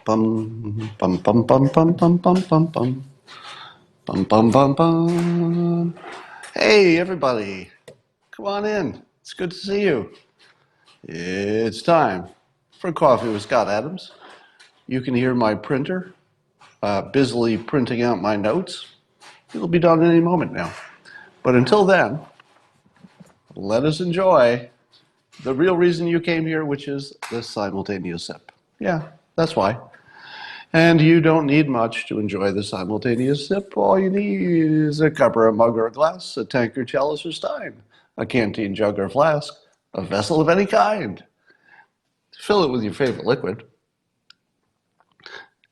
Bum bum bum bum bum bum bum bum bum bum bum bum bum. Hey everybody, come on in. It's good to see you. It's time for Coffee with Scott Adams. You can hear my printer busily printing out my notes. It'll be done any moment now. But until then, let us enjoy the real reason you came here, which is the simultaneous sip. Yeah, that's why. And you don't need much to enjoy the simultaneous sip. All you need is a cup or a mug or a glass, a tankard, chalice or stein, a canteen jug or flask, a vessel of any kind. Fill it with your favorite liquid.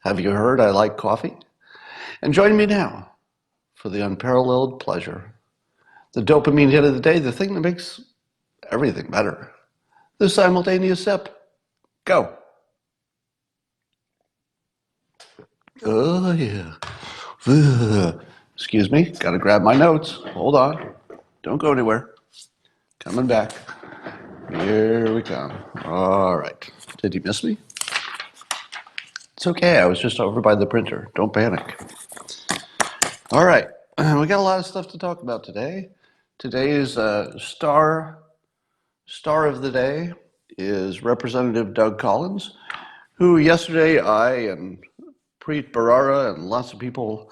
Have you heard I like coffee? And join me now for the unparalleled pleasure, the dopamine hit of the day, the thing that makes everything better. The simultaneous sip. Go. Oh, yeah. Excuse me, gotta grab my notes. Hold on. Don't go anywhere. Coming back. Here we come. All right. Did you miss me? It's okay. I was just over by the printer. Don't panic. All right. We got a lot of stuff to talk about today. Today's star of the day is Representative Doug Collins, who yesterday I and Preet Bharara and lots of people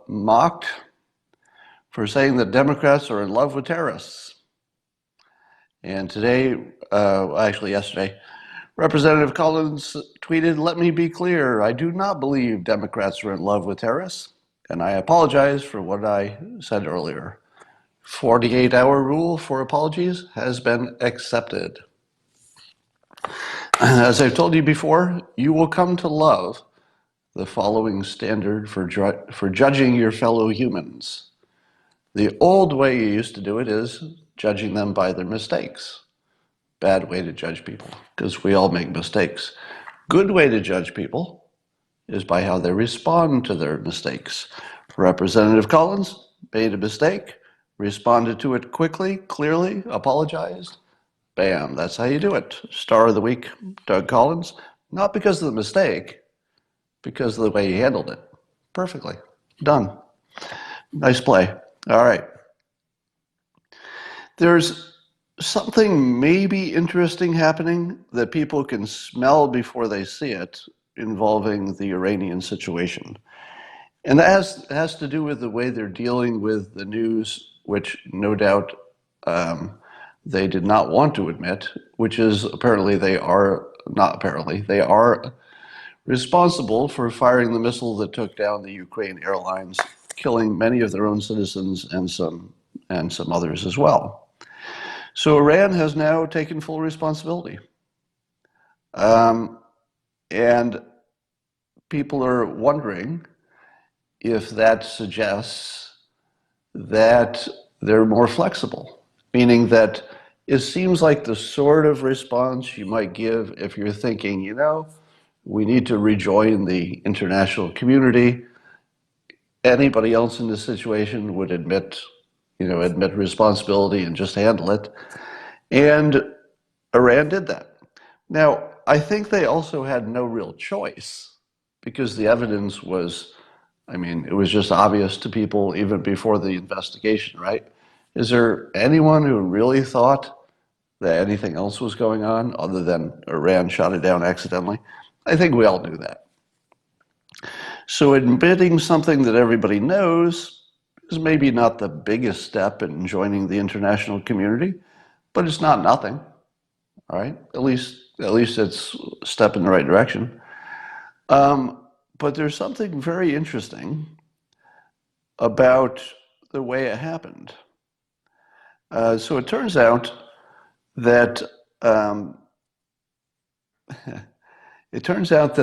mocked for saying that Democrats are in love with terrorists. And today, actually yesterday, Representative Collins tweeted, "Let me be clear, I do not believe Democrats are in love with terrorists, and I apologize for what I said earlier. 48-hour rule for apologies has been accepted." As I've told you before, you will come to love the following standard for judging your fellow humans. The old way you used to do it is judging them by their mistakes. Bad way to judge people, because we all make mistakes. Good way to judge people is by how they respond to their mistakes. Representative Collins made a mistake, responded to it quickly, clearly, apologized. Bam, that's how you do it. Star of the week, Doug Collins. Not because of the mistake, because of the way he handled it. Perfectly. Done. Nice play. All right. There's something maybe interesting happening that people can smell before they see it involving the Iranian situation. And that has to do with the way they're dealing with the news, which no doubt they did not want to admit, which is apparently they are, not apparently, they are responsible for firing the missile that took down the Ukraine airlines, killing many of their own citizens and some others as well. So Iran has now taken full responsibility. And people are wondering if that suggests that they're more flexible, meaning that it seems like the sort of response you might give if you're thinking, you know, we need to rejoin the international community. Anybody else in this situation would admit responsibility and just handle it. And Iran did that. Now, I think they also had no real choice because the evidence was, I mean, it was just obvious to people even before the investigation, right? Is there anyone who really thought that anything else was going on other than Iran shot it down accidentally? I think we all knew that. So admitting something that everybody knows is maybe not the biggest step in joining the international community, but it's not nothing. All right, at least it's a step in the right direction. But there's something very interesting about the way it happened. So it turns out that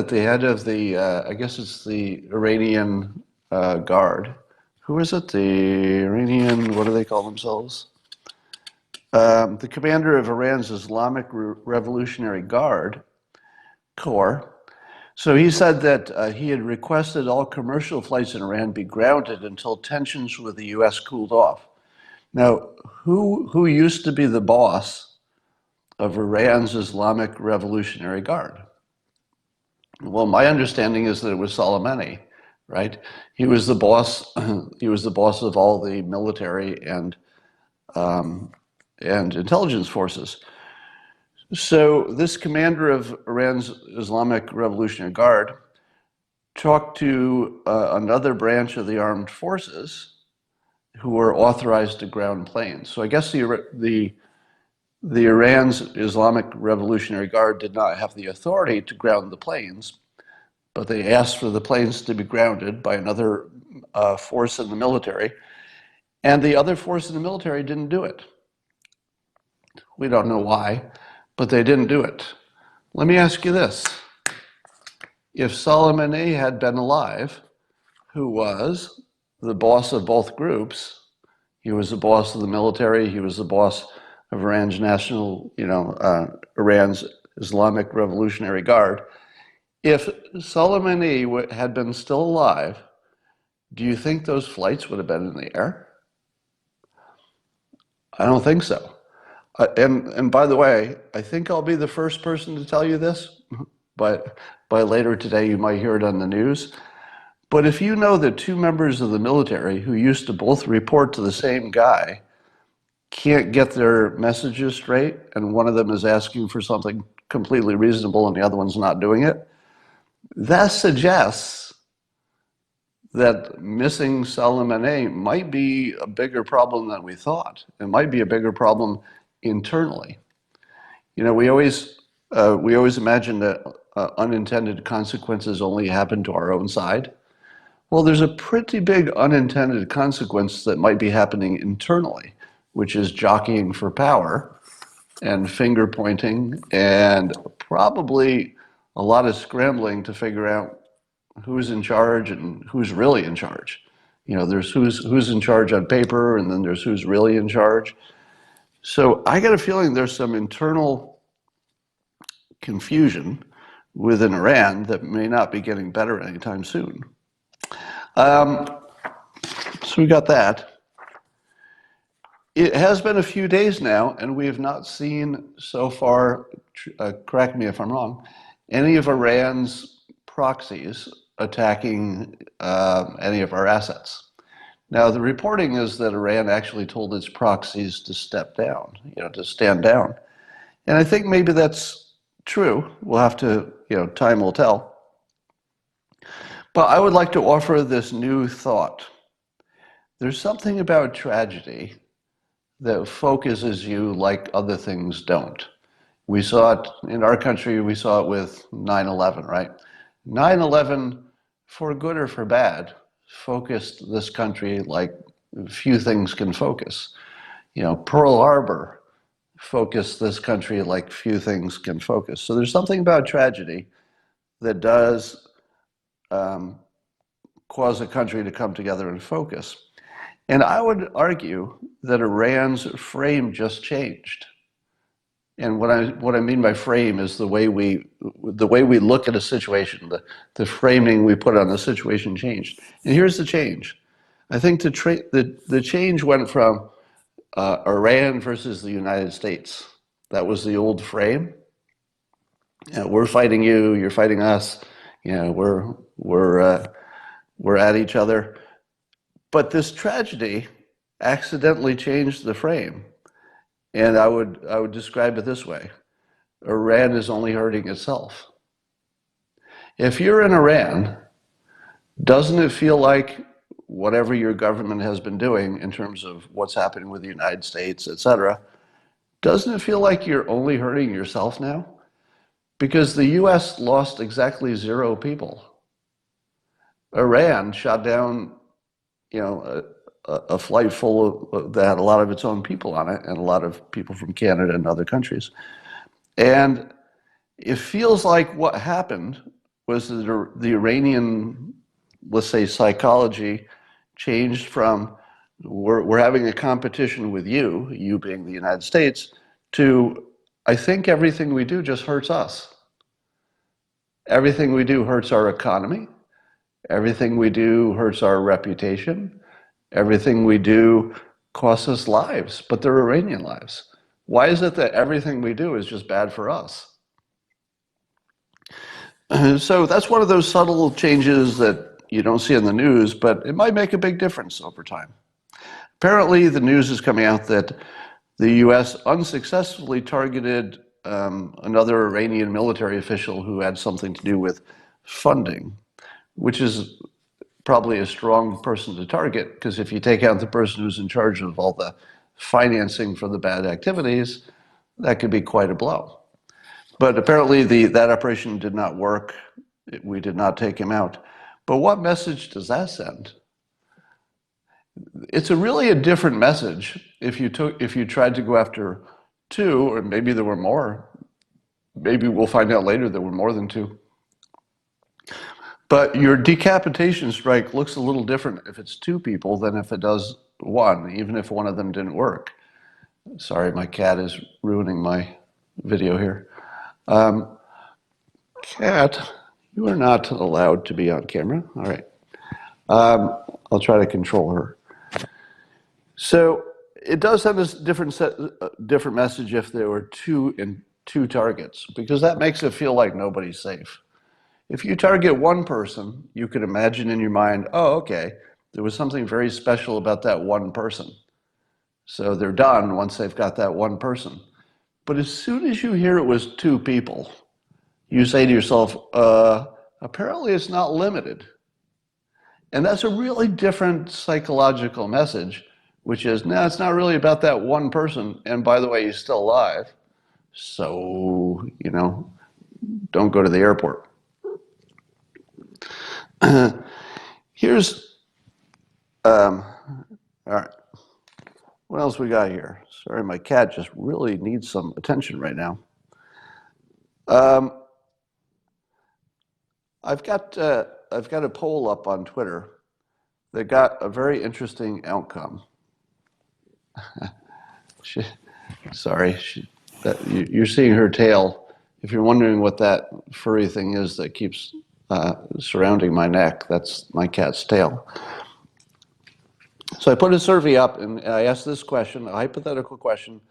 the head of the, I guess it's the Iranian Guard. Who is it? The Iranian, what do they call themselves? The commander of Iran's Islamic Revolutionary Guard Corps. So he said that he had requested all commercial flights in Iran be grounded until tensions with the U.S. cooled off. Now, who used to be the boss of Iran's Islamic Revolutionary Guard? Well, my understanding is that it was Soleimani, right? He was the boss. He was the boss of all the military um, and intelligence forces. So this commander of Iran's Islamic Revolutionary Guard talked to another branch of the armed forces who were authorized to ground planes. So I guess the Iran's Islamic Revolutionary Guard did not have the authority to ground the planes, but they asked for the planes to be grounded by another force in the military, and the other force in the military didn't do it. We don't know why, but they didn't do it. Let me ask you this. If Soleimani had been alive, who was the boss of both groups, he was the boss of the military, he was the boss of Iran's Iran's Islamic Revolutionary Guard. If Soleimani had been still alive, do you think those flights would have been in the air? I don't think so. And by the way, I think I'll be the first person to tell you this, but by later today you might hear it on the news. But if you know that two members of the military who used to both report to the same guy can't get their messages straight, and one of them is asking for something completely reasonable and the other one's not doing it, that suggests that missing Soleimani might be a bigger problem than we thought. It might be a bigger problem internally. You know, we always imagine that unintended consequences only happen to our own side. Well, there's a pretty big unintended consequence that might be happening internally, which is jockeying for power and finger pointing and probably a lot of scrambling to figure out who's in charge and who's really in charge. You know, there's who's in charge on paper, and then there's who's really in charge. So I got a feeling there's some internal confusion within Iran that may not be getting better anytime soon. Um, so we got that. It has been a few days now, and we have not seen so far, correct me if I'm wrong, any of Iran's proxies attacking any of our assets. Now, the reporting is that Iran actually told its proxies to step down, to stand down. And I think maybe that's true. We'll have to, time will tell. But I would like to offer this new thought. There's something about tragedy that focuses you like other things don't. We saw it in our country, we saw it with 9/11, right? 9/11, for good or for bad, focused this country like few things can focus. Pearl Harbor focused this country like few things can focus. So there's something about tragedy that does cause a country to come together and focus. And I would argue that Iran's frame just changed. And what I mean by frame is the way we look at a situation, the framing we put on the situation changed. And here's the change. I think the change went from Iran versus the United States. That was the old frame. We're fighting you, you're fighting us. We're at each other. But this tragedy accidentally changed the frame. And I would describe it this way. Iran is only hurting itself. If you're in Iran, doesn't it feel like whatever your government has been doing in terms of what's happening with the United States, et cetera, doesn't it feel like you're only hurting yourself now? Because the US lost exactly 0 people. Iran shot down, a flight full of, that had a lot of its own people on it and a lot of people from Canada and other countries. And it feels like what happened was that the Iranian, let's say, psychology changed from we're having a competition with you being the United States, to I think everything we do just hurts us. Everything we do hurts our economy. Everything we do hurts our reputation. Everything we do costs us lives, but they're Iranian lives. Why is it that everything we do is just bad for us? So that's one of those subtle changes that you don't see in the news, but it might make a big difference over time. Apparently, the news is coming out that the US unsuccessfully targeted another Iranian military official who had something to do with funding, which is probably a strong person to target, because if you take out the person who's in charge of all the financing for the bad activities, that could be quite a blow. But apparently that operation did not work. We did not take him out. But what message does that send? It's really a different message if you tried to go after two, or maybe there were more. Maybe we'll find out later there were more than two. But your decapitation strike looks a little different if it's two people than if it does one, even if one of them didn't work. Sorry, my cat is ruining my video here. Cat, you are not allowed to be on camera. All right. I'll try to control her. So it does send us different message if there were two targets, because that makes it feel like nobody's safe. If you target one person, you could imagine in your mind, oh, okay, there was something very special about that one person. So they're done once they've got that one person. But as soon as you hear it was two people, you say to yourself, apparently it's not limited. And that's a really different psychological message, which is, no, it's not really about that one person. And by the way, he's still alive. So, don't go to the airport. Here's, all right, what else we got here? Sorry, my cat just really needs some attention right now. I've got a poll up on Twitter that got a very interesting outcome. You're seeing her tail. If you're wondering what that furry thing is that keeps surrounding my neck, that's my cat's tail. So I put a survey up and I asked this question, a hypothetical question,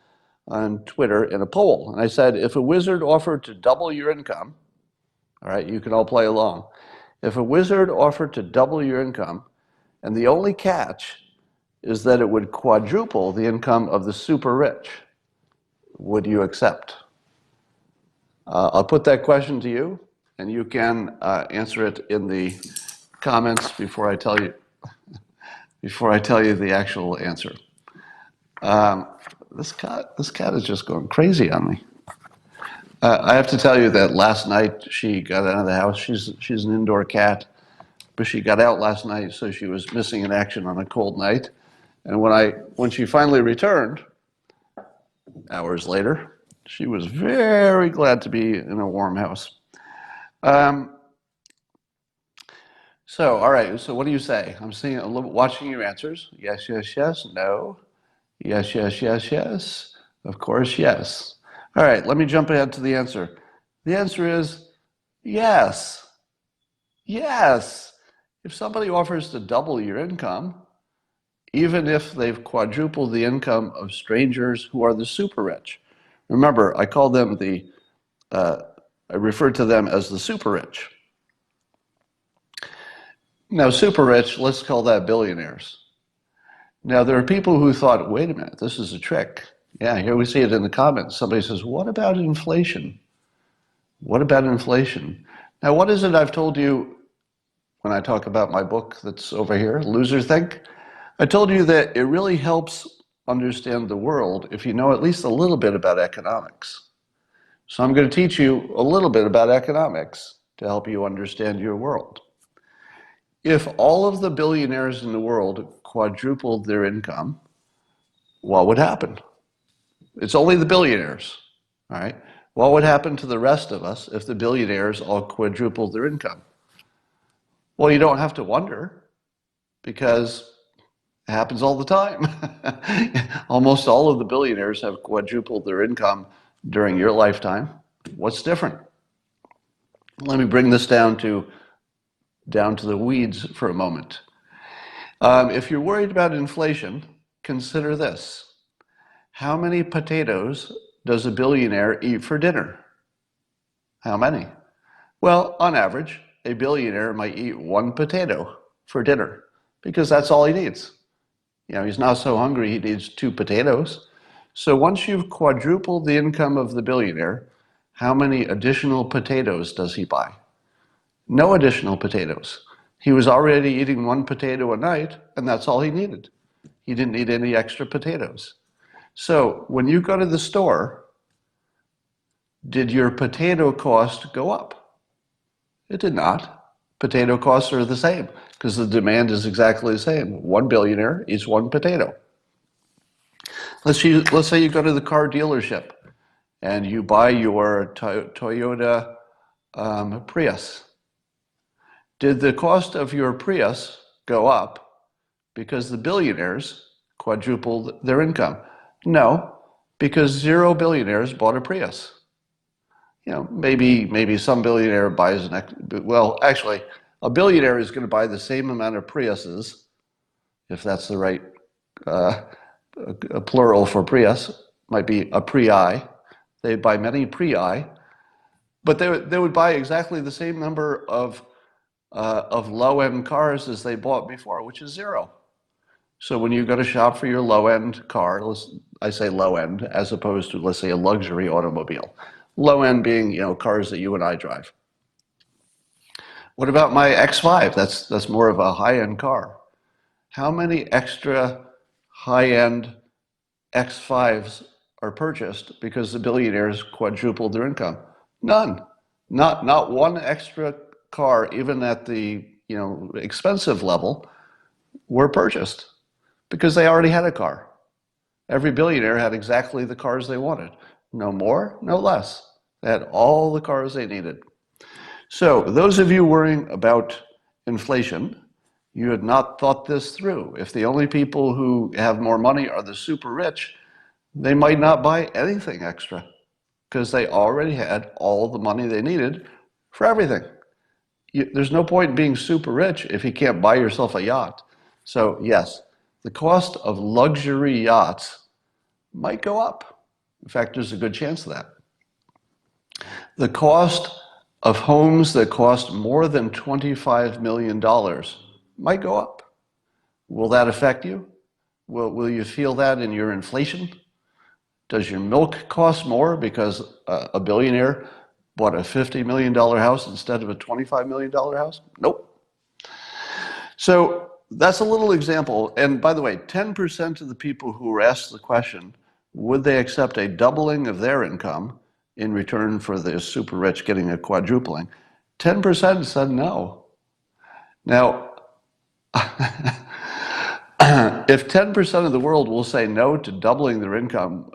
on Twitter in a poll. And I said, if a wizard offered to double your income, all right, you can all play along. If a wizard offered to double your income, and the only catch is that it would quadruple the income of the super rich, would you accept? I'll put that question to you, and you can answer it in the comments before I tell you the actual answer. This cat is just going crazy on me. I have to tell you that last night she got out of the house. She's an indoor cat, but she got out last night, so she was missing in action on a cold night. And when she finally returned, hours later, she was very glad to be in a warm house. So, all right. So, what do you say? I'm watching your answers. Yes, yes, yes. No. Yes, yes, yes, yes. Of course, yes. All right. Let me jump ahead to the answer. The answer is yes. Yes. If somebody offers to double your income, even if they've quadrupled the income of strangers who are the super rich. Remember, I refer to them as the super rich. Now, super rich, let's call that billionaires. Now, there are people who thought, wait a minute, this is a trick. Yeah, here we see it in the comments. Somebody says, what about inflation? What about inflation? Now, what is it I've told you when I talk about my book that's over here, Loserthink? I told you that it really helps understand the world if you know at least a little bit about economics. So I'm going to teach you a little bit about economics to help you understand your world. If all of the billionaires in the world quadrupled their income, what would happen? It's only the billionaires, all right? What would happen to the rest of us if the billionaires all quadrupled their income? Well, you don't have to wonder, because it happens all the time. Almost all of the billionaires have quadrupled their income during your lifetime. What's different? Let me bring this down to the weeds for a moment. If you're worried about inflation, consider this. How many potatoes does a billionaire eat for dinner? How many? Well, on average, a billionaire might eat one potato for dinner because that's all he needs. He's not so hungry he needs two potatoes. So once you've quadrupled the income of the billionaire, how many additional potatoes does he buy? No additional potatoes. He was already eating one potato a night, and that's all he needed. He didn't need any extra potatoes. So when you go to the store, did your potato cost go up? It did not. Potato costs are the same because the demand is exactly the same. One billionaire eats one potato. Let's say you go to the car dealership and you buy your Toyota Prius. Did the cost of your Prius go up because the billionaires quadrupled their income? No, because zero billionaires bought a Prius. Maybe some billionaire buys well, actually, a billionaire is going to buy the same amount of Priuses, if that's the right a plural for Prius, might be a Prii. They'd buy many Prii, but they would buy exactly the same number of low-end cars as they bought before, which is zero. So when you go to shop for your low-end car, I say low-end as opposed to, let's say, a luxury automobile. Low-end being, cars that you and I drive. What about my X5? That's more of a high-end car. How many extra high-end X5s are purchased because the billionaires quadrupled their income? None. Not one extra car, even at the expensive level, were purchased because they already had a car. Every billionaire had exactly the cars they wanted. No more, no less. They had all the cars they needed. So those of you worrying about inflation, you had not thought this through. If the only people who have more money are the super rich, they might not buy anything extra because they already had all the money they needed for everything. There's no point in being super rich if you can't buy yourself a yacht. So yes, the cost of luxury yachts might go up. In fact, there's a good chance of that. The cost of homes that cost more than $25 million might go up. Will that affect you? Will you feel that in your inflation? Does your milk cost more because a billionaire bought a $50 million house instead of a $25 million house? Nope. So that's a little example. And by the way, 10% of the people who were asked the question, would they accept a doubling of their income in return for the super rich getting a quadrupling? 10% said no. Now, if 10% of the world will say no to doubling their income,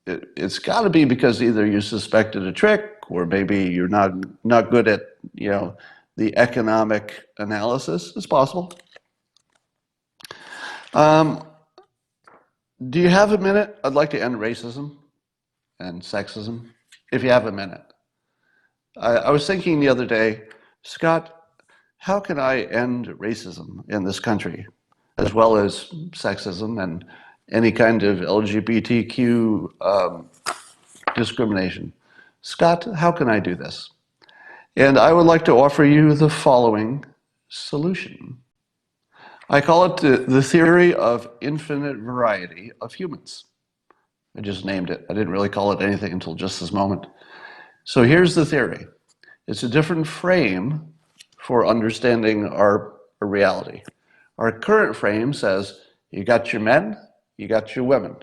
it's got to be because either you suspected a trick or maybe you're not good at the economic analysis. It's possible. Do you have a minute? I'd like to end racism and sexism, if you have a minute. I was thinking the other day, Scott, how can I end racism in this country, as well as sexism and any kind of LGBTQ discrimination? Scott, how can I do this? And I would like to offer you the following solution. I call it the theory of infinite variety of humans. I just named it. I didn't really call it anything until just this moment. So here's the theory. It's a different frame for understanding our reality. Our current frame says you got your men, you got your women,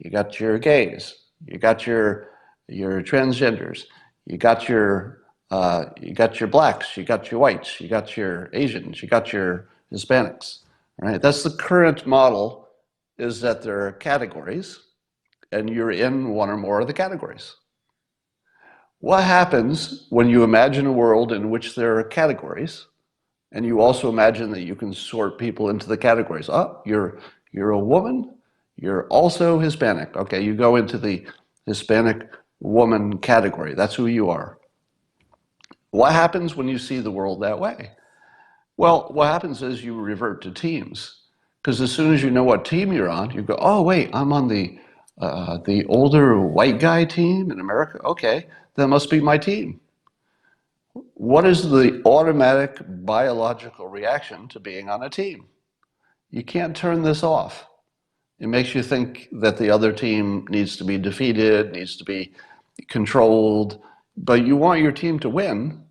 you got your gays, you got your transgenders, you got your blacks, you got your whites, you got your Asians, you got your Hispanics. Right? That's the current model, is that there are categories and you're in one or more of the categories. What happens when you imagine a world in which there are categories and you also imagine that you can sort people into the categories? Oh, you're a woman, you're also Hispanic. Okay, you go into the Hispanic woman category. That's who you are. What happens when you see the world that way? Well, what happens is you revert to teams. Because as soon as you know what team you're on, you go, oh, wait, I'm on the older white guy team in America. Okay, that must be my team. What is the automatic biological reaction to being on a team? You can't turn this off. It makes you think that the other team needs to be defeated, needs to be controlled, but you want your team to win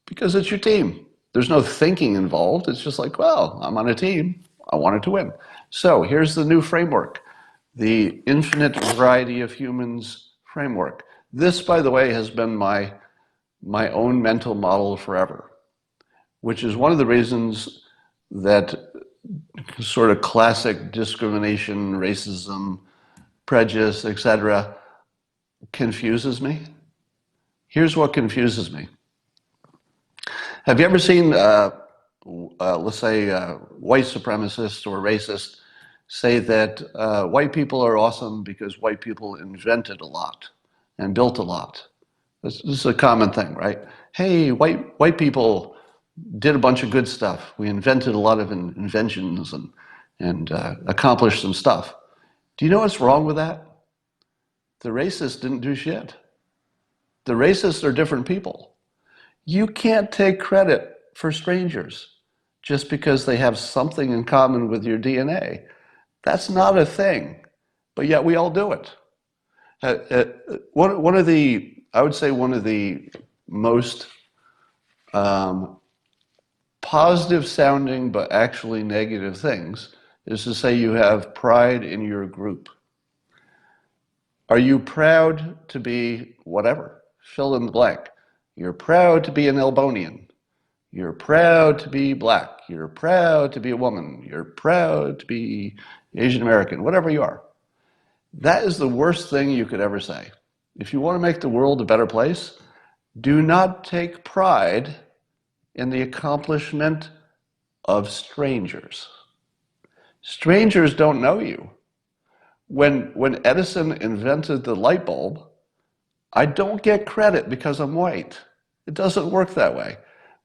because it's your team. There's no thinking involved. It's just like, well, I'm on a team. I want it to win. So here's the new framework, the infinite variety of humans framework. This, by the way, has been my own mental model forever, which is one of the reasons that sort of classic discrimination, racism, prejudice, etc., confuses me. Here's what confuses me. Have you ever seen, let's say, white supremacists or racists say that white people are awesome because white people invented a lot and built a lot? This is a common thing, right? Hey, white people did a bunch of good stuff. We invented a lot of inventions and accomplished some stuff. Do you know what's wrong with that? The racists didn't do shit. The racists are different people. You can't take credit for strangers just because they have something in common with your DNA. That's not a thing, but yet we all do it. One of the, I would say one of the most positive sounding but actually negative things is to say you have pride in your group. Are you proud to be whatever? Fill in the blank. You're proud to be an Elbonian. You're proud to be black. You're proud to be a woman. You're proud to be Asian American, whatever you are. That is the worst thing you could ever say. If you want to make the world a better place, do not take pride in the accomplishment of strangers. Strangers don't know you. When Edison invented the light bulb, I don't get credit because I'm white. It doesn't work that way.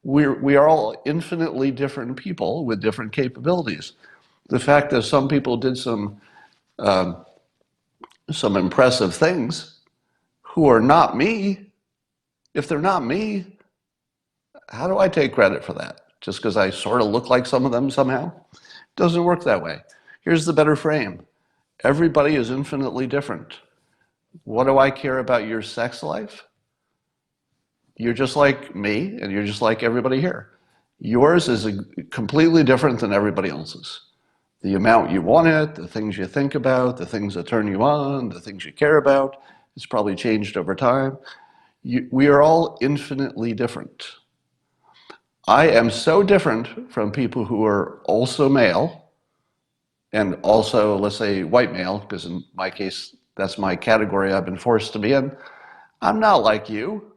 We are all infinitely different people with different capabilities. The fact that some people did some impressive things who are not me, if they're not me, how do I take credit for that? Just because I sort of look like some of them somehow? It doesn't work that way. Here's the better frame. Everybody is infinitely different. What do I care about your sex life? You're just like me, and you're just like everybody here. Yours is completely different than everybody else's. The amount you want it, the things you think about, the things that turn you on, the things you care about, it's probably changed over time. We are all infinitely different. I am so different from people who are also male, and also, let's say, white male, because in my case, that's my category I've been forced to be in. I'm not like you.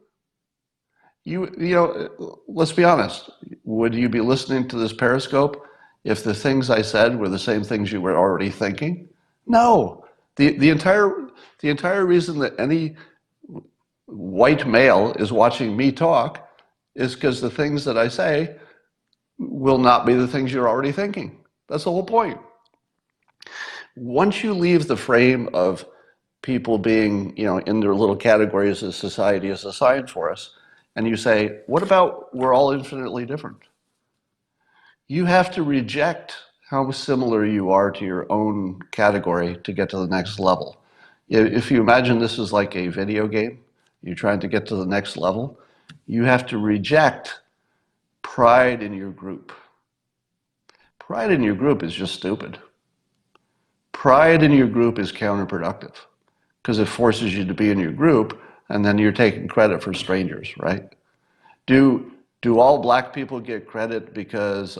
You know, let's be honest. Would you be listening to this Periscope if the things I said were the same things you were already thinking? No. The entire reason that any white male is watching me talk is because the things that I say will not be the things you're already thinking. That's the whole point. Once you leave the frame of people being, you know, in their little categories as society has assigned for us, and you say, what about we're all infinitely different? You have to reject how similar you are to your own category to get to the next level. If you imagine this is like a video game, you're trying to get to the next level, you have to reject pride in your group. Pride in your group is just stupid. Pride in your group is counterproductive because it forces you to be in your group and then you're taking credit for strangers, right? Do all black people get credit because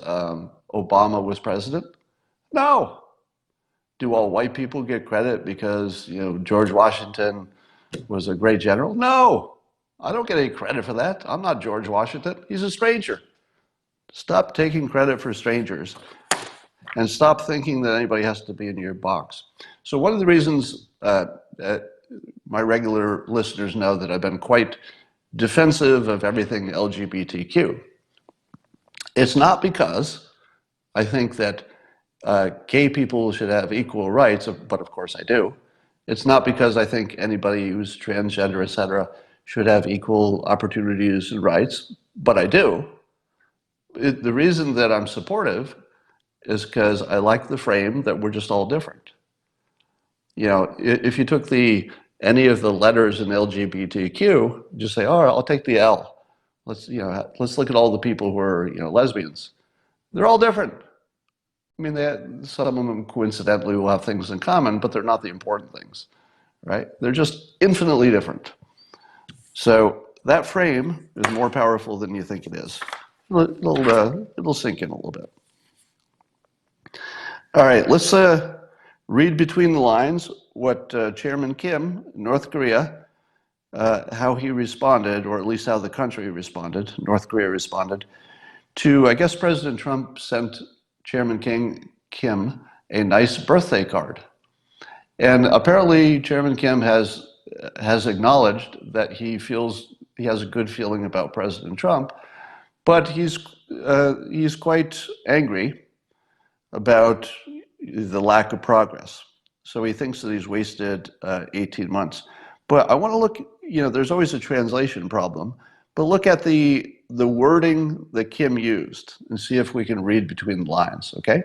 Obama was president? No. Do all white people get credit because, you know, George Washington was a great general? No. I don't get any credit for that. I'm not George Washington. He's a stranger. Stop taking credit for strangers and stop thinking that anybody has to be in your box. So one of the reasons my regular listeners know that I've been quite defensive of everything LGBTQ. It's not because I think that gay people should have equal rights, but of course I do. It's not because I think anybody who's transgender, etc., should have equal opportunities and rights, but I do. The reason that I'm supportive is because I like the frame that we're just all different. You know, if you took any of the letters in LGBTQ, just say, "Oh, I'll take the L." Let's look at all the people who are lesbians. They're all different. I mean, some of them coincidentally will have things in common, but they're not the important things, right? They're just infinitely different. So that frame is more powerful than you think it is. It'll sink in a little bit. All right, let's read between the lines what Chairman Kim, North Korea, how he responded, or at least how the country responded, North Korea responded, to, I guess President Trump sent Chairman Kim a nice birthday card. And apparently Chairman Kim has acknowledged that he feels he has a good feeling about President Trump, but he's quite angry about the lack of progress. So he thinks that he's wasted 18 months. But I want to look, there's always a translation problem, but look at the wording that Kim used and see if we can read between the lines, okay?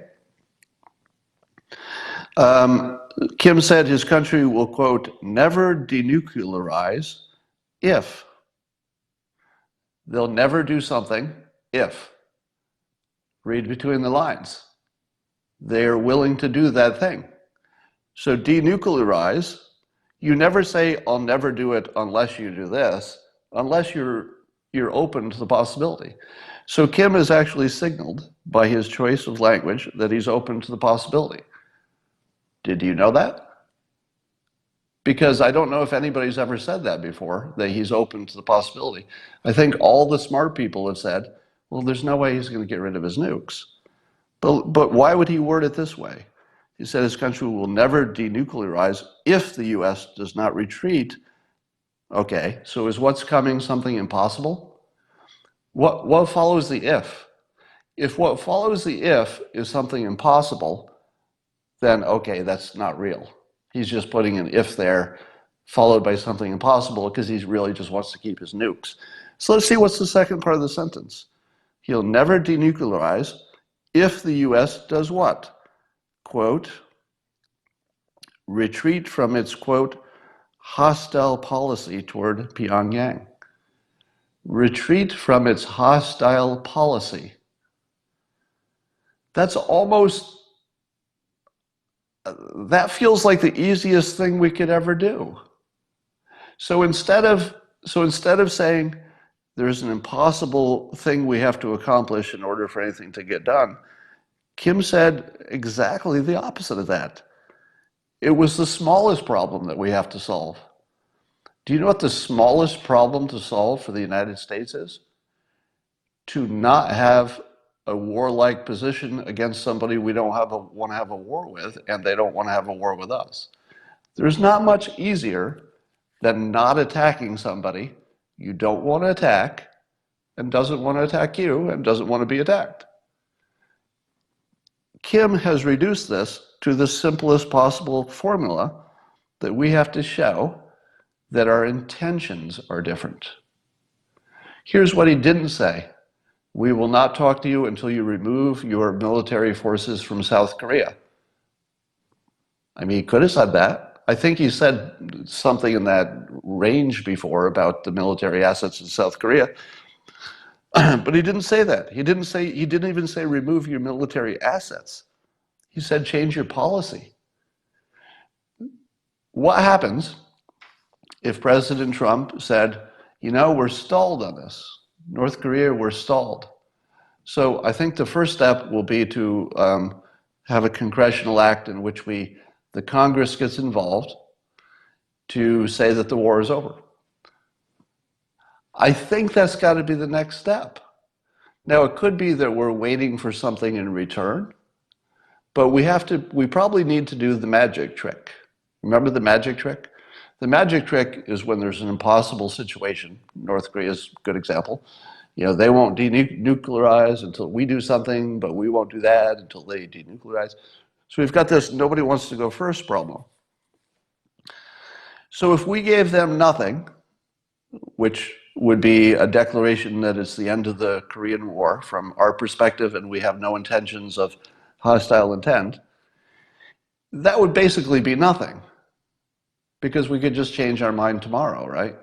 Kim said his country will, quote, never denuclearize if. They'll never do something if. Read between the lines. They're willing to do that thing. So denuclearize, you never say, I'll never do it unless you do this, unless you're open to the possibility. So Kim has actually signaled by his choice of language that he's open to the possibility. Did you know that? Because I don't know if anybody's ever said that before, that he's open to the possibility. I think all the smart people have said, well, there's no way he's going to get rid of his nukes. But why would he word it this way? He said his country will never denuclearize if the US does not retreat. Okay, so is what's coming something impossible? What follows the if? If what follows the if is something impossible, then okay, that's not real. He's just putting an if there, followed by something impossible, because he really just wants to keep his nukes. So let's see what's the second part of the sentence. He'll never denuclearize if the US does what? Quote, retreat from its, quote, hostile policy toward Pyongyang. Retreat from its hostile policy. That's almost, that feels like the easiest thing we could ever do. So instead of saying there's an impossible thing we have to accomplish in order for anything to get done, Kim said exactly the opposite of that. It was the smallest problem that we have to solve. Do you know what the smallest problem to solve for the United States is? To not have a warlike position against somebody we don't want to have a war with, and they don't want to have a war with us. There's not much easier than not attacking somebody you don't want to attack and doesn't want to attack you and doesn't want to be attacked. Kim has reduced this to the simplest possible formula that we have to show that our intentions are different. Here's what he didn't say. We will not talk to you until you remove your military forces from South Korea. I mean, he could have said that. I think he said something in that range before about the military assets in South Korea. But he didn't say that. He didn't even say remove your military assets. He said change your policy. What happens if President Trump said, we're stalled on this. North Korea, we're stalled. So I think the first step will be to have a congressional act in which the Congress gets involved to say that the war is over. I think that's got to be the next step. Now, it could be that we're waiting for something in return, but we probably need to do the magic trick. Remember the magic trick? The magic trick is when there's an impossible situation. North Korea is a good example. They won't denuclearize until we do something, but we won't do that until they denuclearize. So we've got this nobody wants to go first problem. So if we gave them nothing, which would be a declaration that it's the end of the Korean War from our perspective and we have no intentions of hostile intent, that would basically be nothing because we could just change our mind tomorrow, right?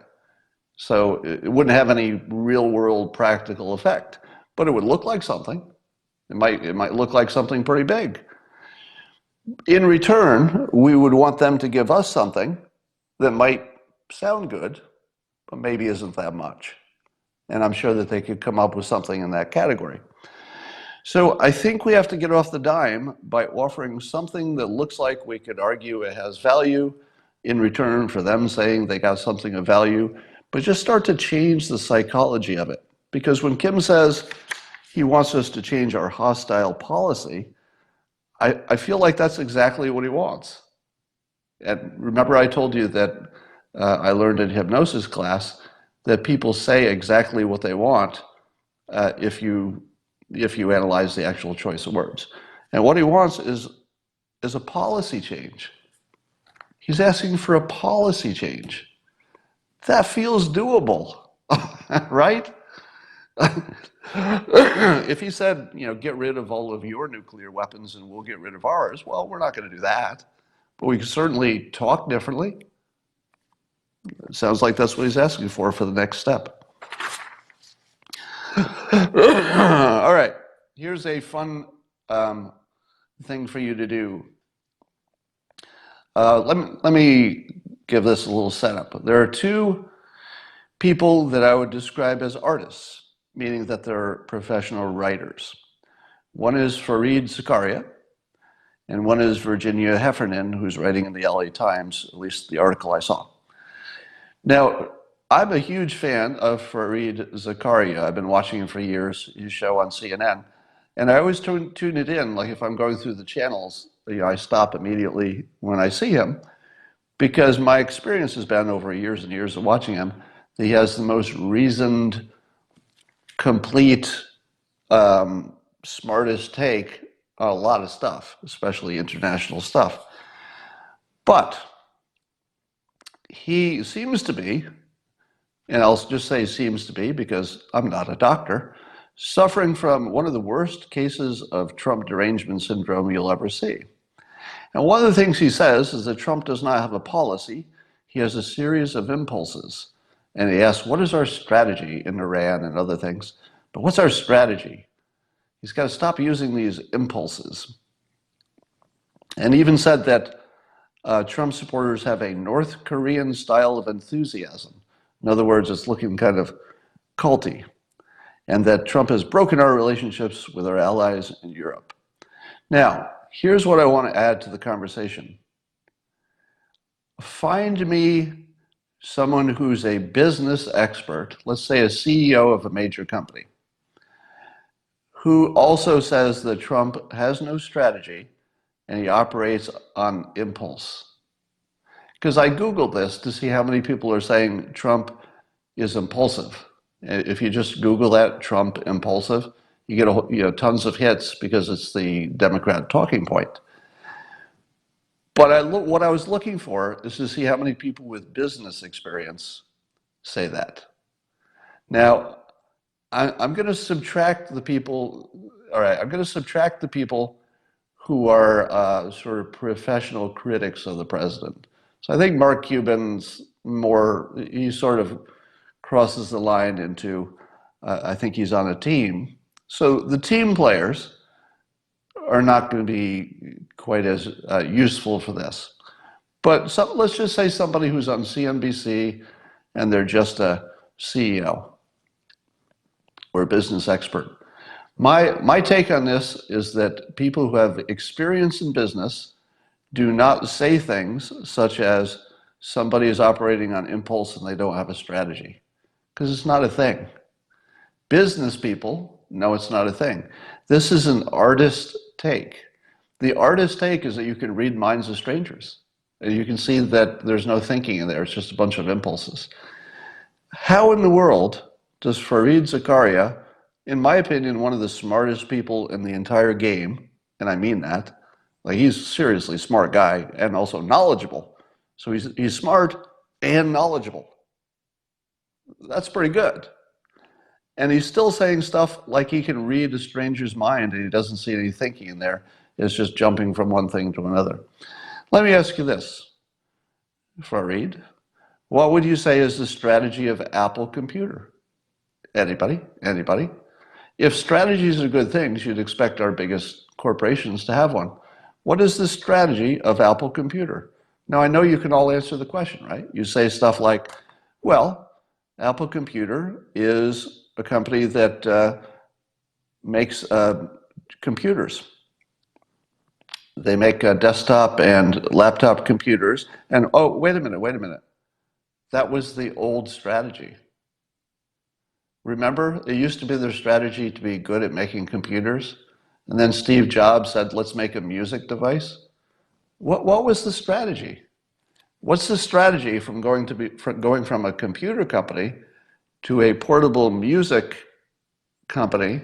So it wouldn't have any real world practical effect, but it would look like something. It might look like something pretty big. In return, we would want them to give us something that might sound good, but maybe isn't that much. And I'm sure that they could come up with something in that category. So I think we have to get off the dime by offering something that looks like we could argue it has value in return for them saying they got something of value, but just start to change the psychology of it. Because when Kim says he wants us to change our hostile policy, I feel like that's exactly what he wants. And remember I told you that I learned in hypnosis class that people say exactly what they want if you analyze the actual choice of words. And what he wants is a policy change. He's asking for a policy change. That feels doable, right? If he said, get rid of all of your nuclear weapons and we'll get rid of ours, well, we're not going to do that. But we can certainly talk differently. It sounds like that's what he's asking for the next step. All right, here's a fun thing for you to do. Let me give this a little setup. There are two people that I would describe as artists, meaning that they're professional writers. One is Fareed Zakaria, and one is Virginia Heffernan, who's writing in the LA Times, at least the article I saw. Now, I'm a huge fan of Fareed Zakaria. I've been watching him for years, his show on CNN. And I always tune it in, like if I'm going through the channels, I stop immediately when I see him, because my experience has been over years and years of watching him, that he has the most reasoned, complete, smartest take on a lot of stuff, especially international stuff. But he seems to be, and I'll just say seems to be because I'm not a doctor, suffering from one of the worst cases of Trump derangement syndrome you'll ever see. And one of the things he says is that Trump does not have a policy, he has a series of impulses. And he asks, what is our strategy in Iran and other things? But what's our strategy? He's got to stop using these impulses. And he even said that Trump supporters have a North Korean style of enthusiasm. In other words, it's looking kind of culty. And that Trump has broken our relationships with our allies in Europe. Now, here's what I want to add to the conversation. Find me someone who's a business expert, let's say a CEO of a major company, who also says that Trump has no strategy and he operates on impulse. Because I Googled this to see how many people are saying Trump is impulsive. If you just Google that, Trump impulsive, you get tons of hits because it's the Democrat talking point. But what I was looking for is to see how many people with business experience say that. Now, I'm going to subtract the people. All right, I'm going to subtract the people who are sort of professional critics of the president. So I think Mark Cuban's more, he sort of crosses the line into, I think he's on a team. So the team players are not going to be quite as useful for this. But let's just say somebody who's on CNBC and they're just a CEO or a business expert. My take on this is that people who have experience in business do not say things such as somebody is operating on impulse and they don't have a strategy, because it's not a thing. Business people know it's not a thing. This is an artist take. The artist take is that you can read minds of strangers. And you can see that there's no thinking in there. It's just a bunch of impulses. How in the world does Fareed Zakaria, in my opinion, one of the smartest people in the entire game, and I mean that, like he's a seriously smart guy and also knowledgeable. So he's smart and knowledgeable. That's pretty good. And he's still saying stuff like he can read a stranger's mind and he doesn't see any thinking in there. It's just jumping from one thing to another. Let me ask you this, Fareed. What would you say is the strategy of Apple Computer? Anybody? Anybody? If strategies are good things, you'd expect our biggest corporations to have one. What is the strategy of Apple Computer? Now, I know you can all answer the question, right? You say stuff like, well, Apple Computer is a company that makes computers. They make desktop and laptop computers. And oh, wait a minute. That was the old strategy. Remember, it used to be their strategy to be good at making computers. And then Steve Jobs said, let's make a music device. What was the strategy? What's the strategy from going from a computer company to a portable music company?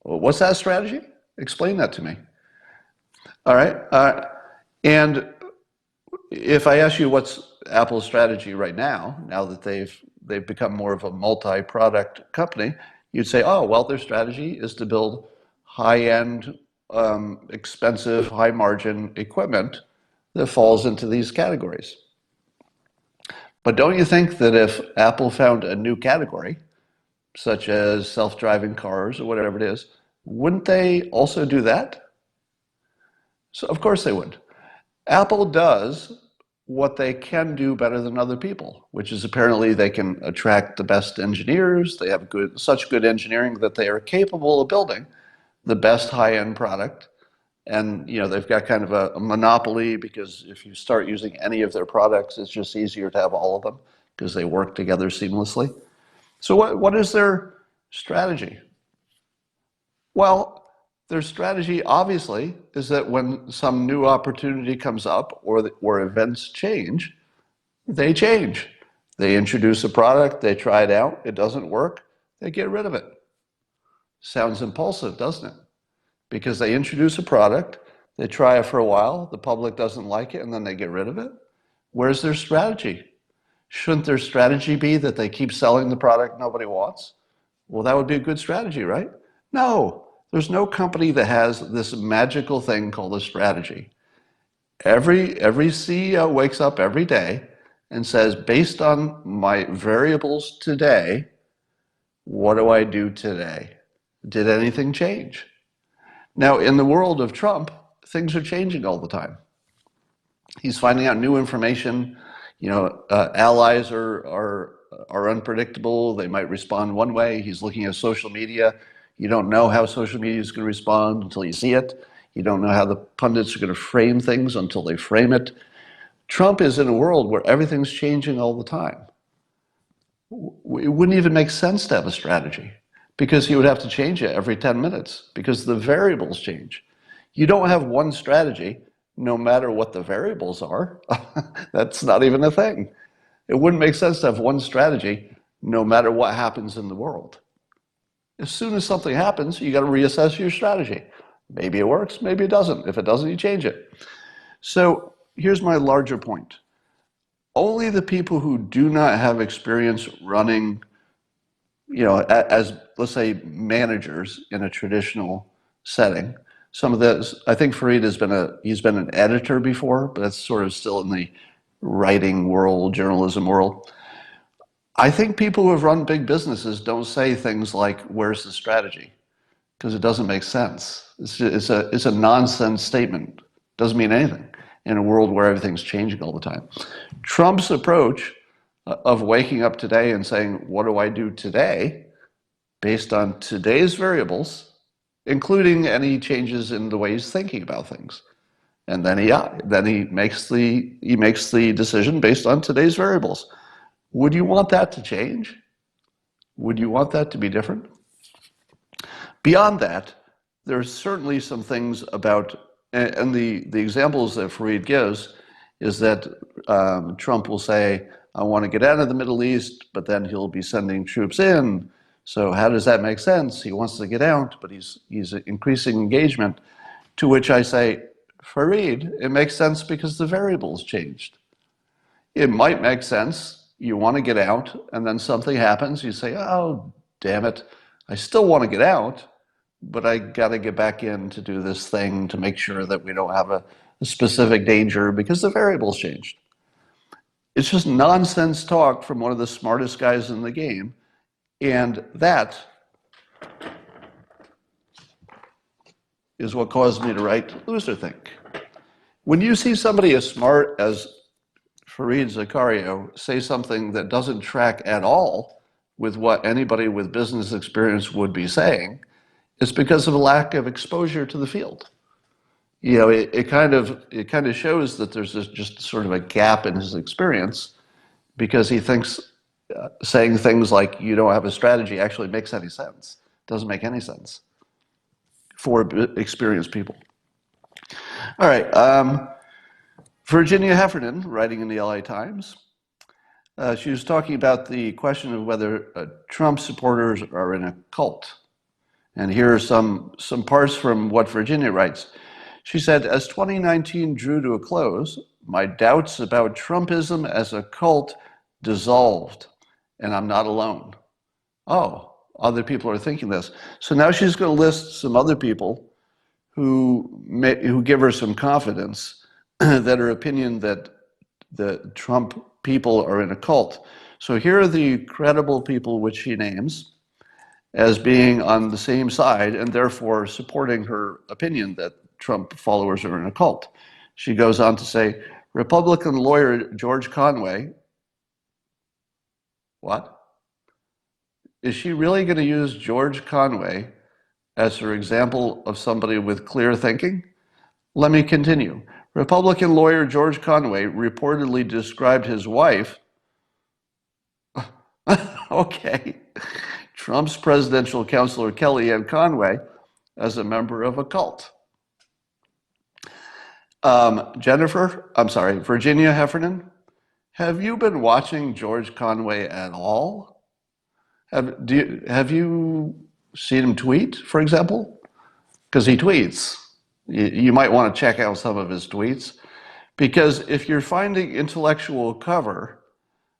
What's that strategy? Explain that to me. All right. And if I ask you what's Apple's strategy right now, now that they've become more of a multi-product company, you'd say, oh, well, their strategy is to build high-end, expensive, high-margin equipment that falls into these categories. But don't you think that if Apple found a new category, such as self-driving cars or whatever it is, wouldn't they also do that? So of course they would. Apple does what they can do better than other people, which is apparently they can attract the best engineers. They have such good engineering that they are capable of building the best high-end product. And they've got kind of a monopoly, because if you start using any of their products, it's just easier to have all of them because they work together seamlessly. So what is their strategy? Well, their strategy obviously is that when some new opportunity comes up or events change, they change. They introduce a product, they try it out, it doesn't work, they get rid of it. Sounds impulsive, doesn't it? Because they introduce a product, they try it for a while, the public doesn't like it, and then they get rid of it. Where's their strategy? Shouldn't their strategy be that they keep selling the product nobody wants? Well, that would be a good strategy, right? No, there's no company that has this magical thing called a strategy. Every CEO wakes up every day and says, based on my variables today, what do I do today? Did anything change? Now, in the world of Trump, things are changing all the time. He's finding out new information. Allies are unpredictable. They might respond one way. He's looking at social media. You don't know how social media is going to respond until you see it. You don't know how the pundits are going to frame things until they frame it. Trump is in a world where everything's changing all the time. It wouldn't even make sense to have a strategy, because he would have to change it every 10 minutes because the variables change. You don't have one strategy no matter what the variables are. That's not even a thing. It wouldn't make sense to have one strategy no matter what happens in the world. As soon as something happens, you got to reassess your strategy. Maybe it works, maybe it doesn't. If it doesn't, you change it. So here's my larger point. Only the people who do not have experience running, as, let's say, managers in a traditional setting. Some of this, I think Fareed he's been an editor before, but that's sort of still in the writing world, journalism world. I think people who have run big businesses don't say things like, where's the strategy? Because it doesn't make sense. It's a nonsense statement. It doesn't mean anything in a world where everything's changing all the time. Trump's approach of waking up today and saying, what do I do today, based on today's variables, including any changes in the way he's thinking about things. And then he makes the decision based on today's variables. Would you want that to change? Would you want that to be different? Beyond that, there's certainly some things about, and the examples that Fareed gives is that Trump will say, I want to get out of the Middle East, but then he'll be sending troops in. So how does that make sense? He wants to get out, but he's increasing engagement. To which I say, Fareed, it makes sense because the variables changed. It might make sense, you want to get out, and then something happens, you say, oh, damn it, I still want to get out, but I got to get back in to do this thing to make sure that we don't have a specific danger because the variables changed. It's just nonsense talk from one of the smartest guys in the game, and that is what caused me to write Loserthink. When you see somebody as smart as Fareed Zakaria say something that doesn't track at all with what anybody with business experience would be saying, it's because of a lack of exposure to the field. You know, it kind of shows that there's just sort of a gap in his experience because he thinks saying things like you don't have a strategy actually makes any sense. It doesn't make any sense for experienced people. All right. Virginia Heffernan, writing in the LA Times, she was talking about the question of whether Trump supporters are in a cult. And here are some parts from what Virginia writes. She said, as 2019 drew to a close, my doubts about Trumpism as a cult dissolved, and I'm not alone. Oh, other people are thinking this. So now she's going to list some other people who give her some confidence that her opinion that the Trump people are in a cult. So here are the credible people which she names as being on the same side and therefore supporting her opinion that Trump followers are in a cult. She goes on to say, Republican lawyer George Conway. What? Is she really going to use George Conway as her example of somebody with clear thinking? Let me continue. Republican lawyer George Conway reportedly described his wife, okay, Trump's presidential counselor Kellyanne Conway, as a member of a cult. Virginia Heffernan, have you been watching George Conway at all? Have you seen him tweet, for example? Because he tweets. You might want to check out some of his tweets. Because if you're finding intellectual cover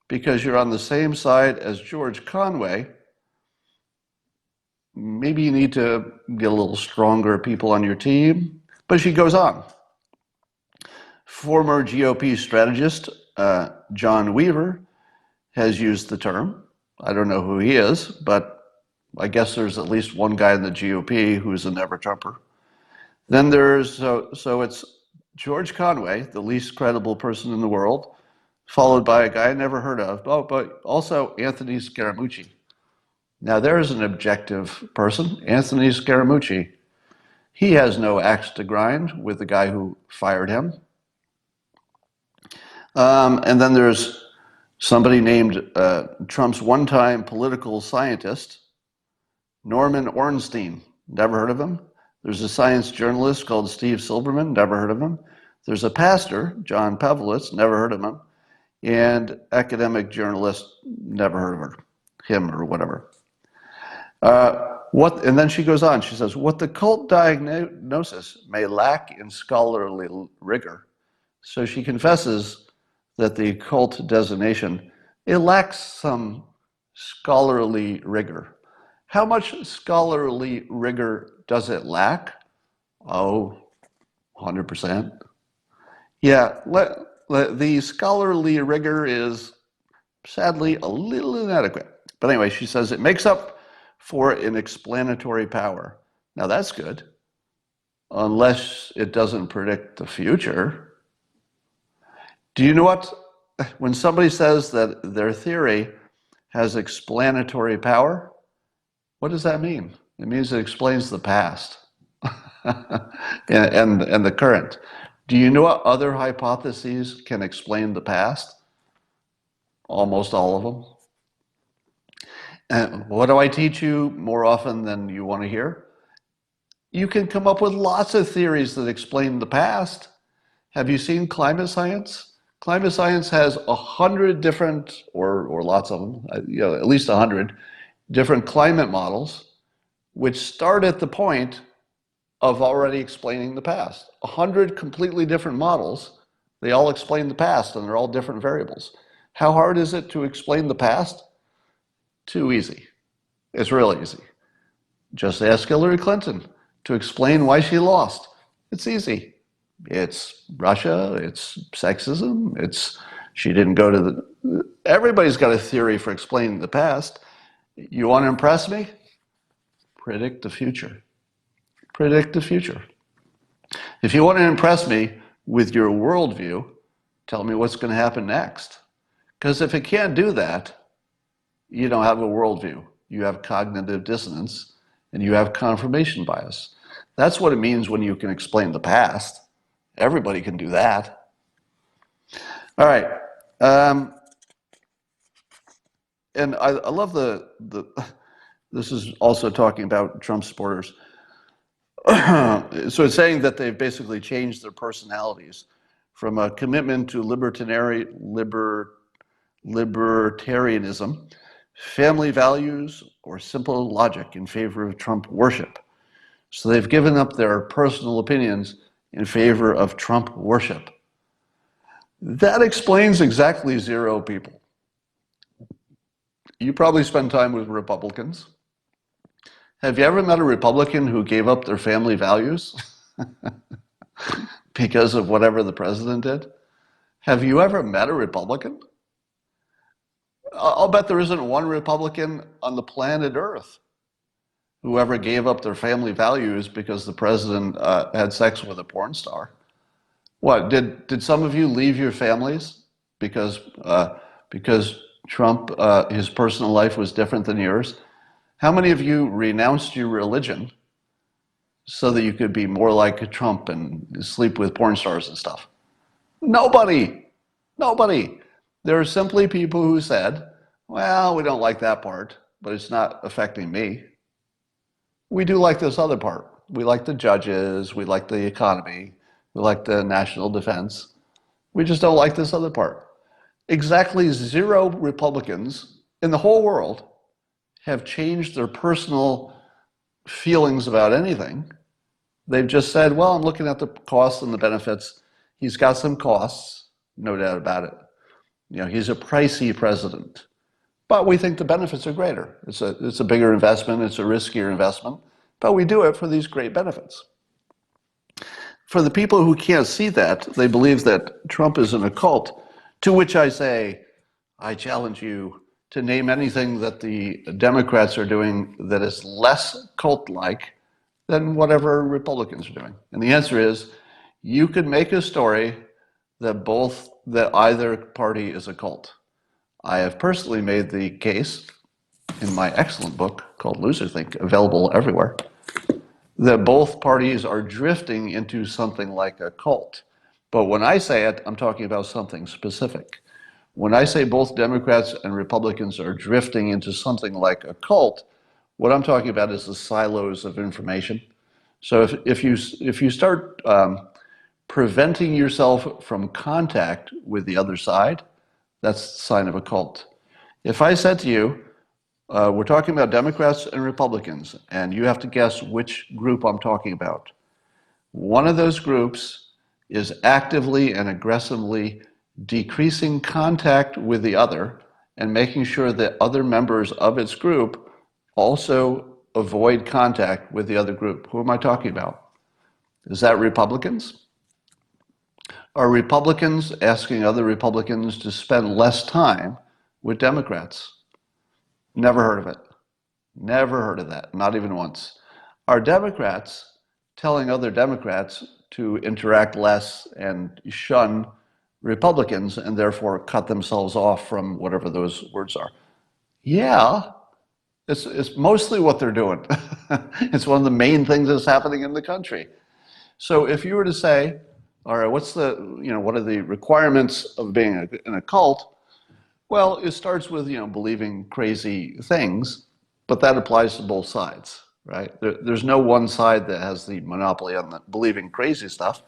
because you're on the same side as George Conway, maybe you need to get a little stronger people on your team. But she goes on. Former GOP strategist John Weaver has used the term. I don't know who he is, but I guess there's at least one guy in the GOP who's a never-Trumper. Then there's, so it's George Conway, the least credible person in the world, followed by a guy I never heard of, but also Anthony Scaramucci. Now there's an objective person, Anthony Scaramucci. He has no axe to grind with the guy who fired him. And then there's somebody named Trump's one-time political scientist, Norman Ornstein. Never heard of him. There's a science journalist called Steve Silberman. Never heard of him. There's a pastor, John Pavlovitz. Never heard of him. And academic journalist. Never heard of him or whatever. And then she goes on. She says, what the cult diagnosis may lack in scholarly rigor. So she confesses that the cult designation, it lacks some scholarly rigor. How much scholarly rigor does it lack? Oh, 100%. Yeah, the scholarly rigor is sadly a little inadequate. But anyway, she says it makes up for an explanatory power. Now that's good, unless it doesn't predict the future. Do you know what? When somebody says that their theory has explanatory power, what does that mean? It means it explains the past and the current. Do you know what other hypotheses can explain the past? Almost all of them. And what do I teach you more often than you want to hear? You can come up with lots of theories that explain the past. Have you seen climate science? Climate science has 100 different, or lots of them, at least 100 different climate models, which start at the point of already explaining the past. 100 completely different models, they all explain the past and they're all different variables. How hard is it to explain the past? Too easy. It's real easy. Just ask Hillary Clinton to explain why she lost. It's easy. It's Russia, it's sexism, it's she didn't go to the. Everybody's got a theory for explaining the past. You want to impress me? Predict the future. Predict the future. If you want to impress me with your worldview, tell me what's going to happen next. Because if it can't do that, you don't have a worldview. You have cognitive dissonance and you have confirmation bias. That's what it means when you can explain the past. Everybody can do that. All right. And I love this is also talking about Trump supporters. So it's saying that they've basically changed their personalities from a commitment to libertarianism, family values, or simple logic in favor of Trump worship. So they've given up their personal opinions in favor of Trump worship. That explains exactly zero people. You probably spend time with Republicans. Have you ever met a Republican who gave up their family values because of whatever the president did? Have you ever met a Republican? I'll bet there isn't one Republican on the planet Earth who ever gave up their family values because the president had sex with a porn star. What, did some of you leave your families because Trump, his personal life was different than yours? How many of you renounced your religion so that you could be more like Trump and sleep with porn stars and stuff? Nobody. Nobody. There are simply people who said, well, we don't like that part, but it's not affecting me. We do like this other part. We like the judges, we like the economy, we like the national defense. We just don't like this other part. Exactly zero Republicans in the whole world have changed their personal feelings about anything. They've just said, well, I'm looking at the costs and the benefits. He's got some costs, no doubt about it. You know, he's a pricey president. But we think the benefits are greater. It's a bigger investment, it's a riskier investment, but we do it for these great benefits. For the people who can't see that, they believe that Trump is in a cult, to which I say, I challenge you to name anything that the Democrats are doing that is less cult-like than whatever Republicans are doing. And the answer is, you could make a story that either party is a cult. I have personally made the case in my excellent book called Loserthink, available everywhere, that both parties are drifting into something like a cult. But when I say it, I'm talking about something specific. When I say both Democrats and Republicans are drifting into something like a cult, what I'm talking about is the silos of information. So if you start preventing yourself from contact with the other side, that's the sign of a cult. If I said to you, we're talking about Democrats and Republicans, and you have to guess which group I'm talking about. One of those groups is actively and aggressively decreasing contact with the other and making sure that other members of its group also avoid contact with the other group. Who am I talking about? Is that Republicans? Are Republicans asking other Republicans to spend less time with Democrats? Never heard of it. Never heard of that, not even once. Are Democrats telling other Democrats to interact less and shun Republicans and therefore cut themselves off from whatever those words are? Yeah, it's mostly what they're doing. It's one of the main things that's happening in the country. So if you were to say, all right, what are the requirements of being in a cult? Well, it starts with, believing crazy things, but that applies to both sides, right? There's no one side that has the monopoly on the believing crazy stuff,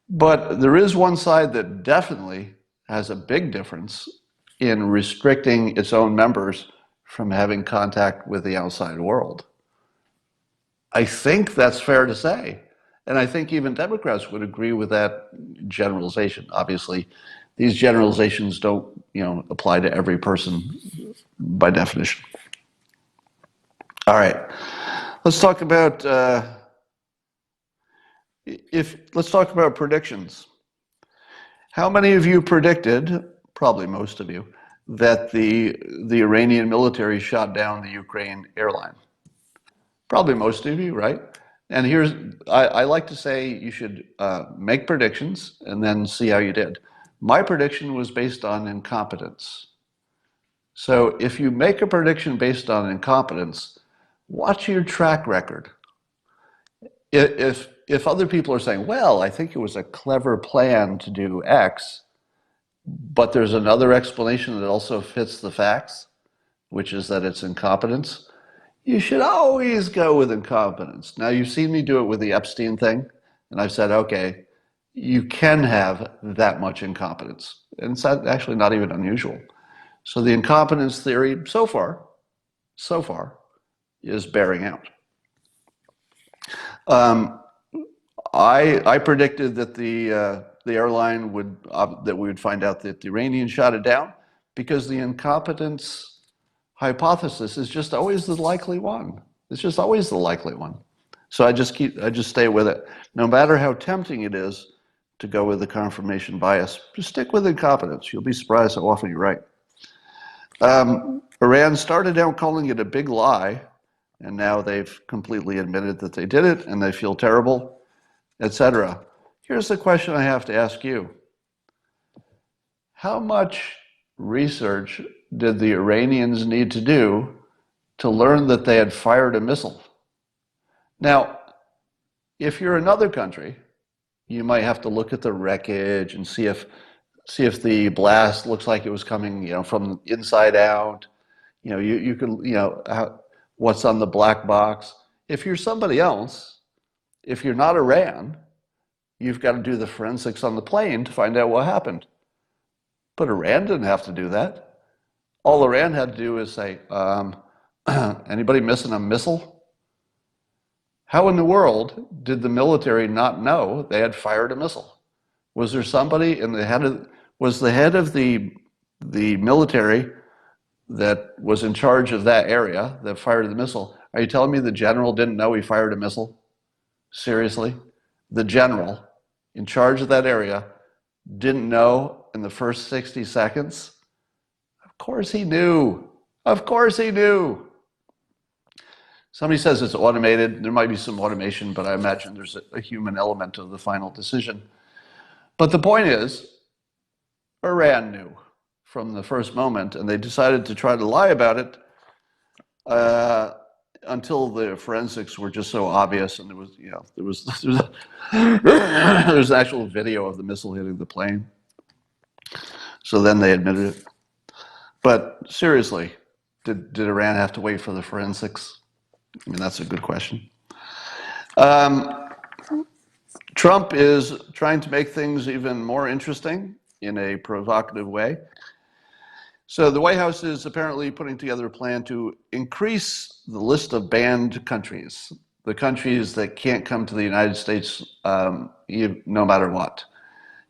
but there is one side that definitely has a big difference in restricting its own members from having contact with the outside world. I think that's fair to say. And I think even Democrats would agree with that generalization. Obviously, these generalizations don't, apply to every person by definition. All right, let's talk about let's talk about predictions. How many of you predicted, probably most of you, that the Iranian military shot down the Ukraine airline? Probably most of you, right? And I like to say you should make predictions and then see how you did. My prediction was based on incompetence. So if you make a prediction based on incompetence, watch your track record. If other people are saying, well, I think it was a clever plan to do X, but there's another explanation that also fits the facts, which is that it's incompetence, you should always go with incompetence. Now, you've seen me do it with the Epstein thing, and I've said, okay, you can have that much incompetence. And it's actually not even unusual. So the incompetence theory, so far, is bearing out. I predicted that the airline would, that we would find out that the Iranians shot it down because the incompetence hypothesis is just always the likely one. It's just always the likely one. So I just stay with it. No matter how tempting it is to go with the confirmation bias, just stick with incompetence. You'll be surprised how often you're right. Iran started out calling it a big lie, and now they've completely admitted that they did it, and they feel terrible, etc. Here's the question I have to ask you. How much research did the Iranians need to do to learn that they had fired a missile? Now, if you're another country, you might have to look at the wreckage and see if the blast looks like it was coming, from inside out. You can, what's on the black box. If you're somebody else, if you're not Iran, you've got to do the forensics on the plane to find out what happened. But Iran didn't have to do that. All Iran had to do is say, anybody missing a missile? How in the world did the military not know they had fired a missile? Was there somebody was the head of the military that was in charge of that area that fired the missile? Are you telling me the general didn't know he fired a missile? Seriously? The general in charge of that area didn't know in the first 60 seconds? Of course he knew. Of course he knew. Somebody says it's automated. There might be some automation, but I imagine there's a human element of the final decision. But the point is, Iran knew from the first moment, and they decided to try to lie about it until the forensics were just so obvious, and there was an actual video of the missile hitting the plane. So then they admitted it. But seriously, did Iran have to wait for the forensics? I mean, that's a good question. Trump is trying to make things even more interesting in a provocative way. So the White House is apparently putting together a plan to increase the list of banned countries, the countries that can't come to the United States no matter what.